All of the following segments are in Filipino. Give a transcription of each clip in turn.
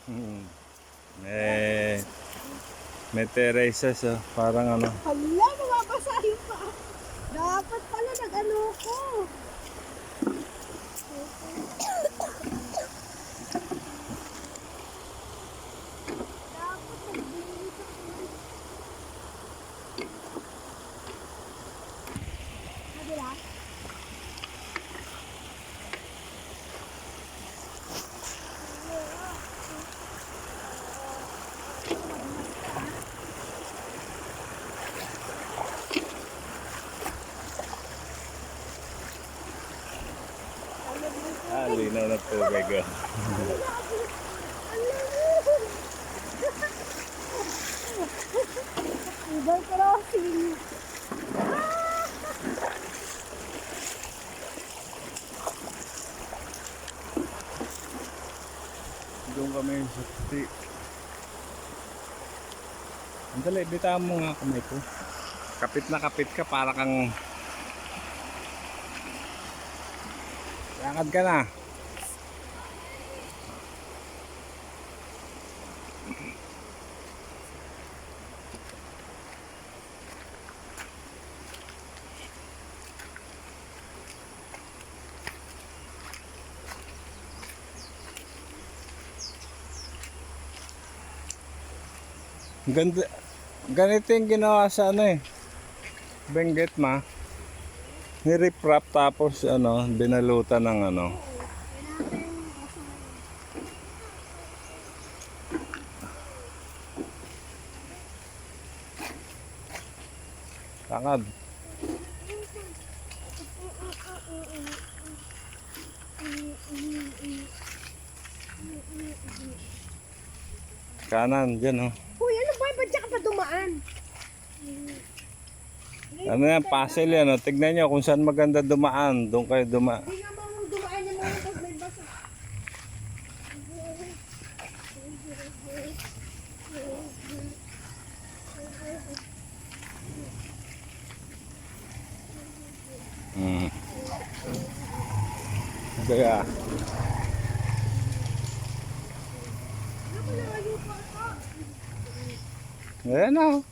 Hmm. May terraces, oh. Parang ano. Hala, mababasa yung pa. Dapat pala nag-ano ko. Dapat nag-bilis ako. Kabila? Linaw na tubig, oh. River crossing. Doon kami sa puti. Andali, bitawan mo nga kamay ko. Kapit na kapit ka, para kang... Lakad ka na. Ganda, ganito yung ginawa sa ano eh. Benguet ma. Nirip-wrap tapos ano, binalutan ng ano. Lakad. Kanan, dyan oh. Uy, ano ba? Ba't ka pa dumaan? Ano yan, puzzle yan oh. Tignan nyo kung saan maganda dumaan. Doon kayo dumaan. Hindi nga mong dumaan yung mga pag may basa. Kaya, ayan oh.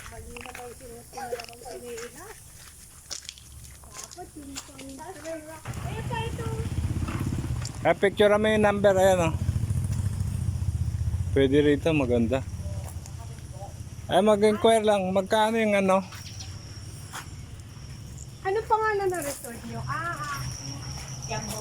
Malina daw sinusunod ng kanina. Dapat yung kanina. Eh, pa ito. Picture mo yung number, ayan oh. Pwede rito, maganda. Ay, mag-inquire lang. Magkano yung ano? Ano pangalan ng resort nyo? Jambo.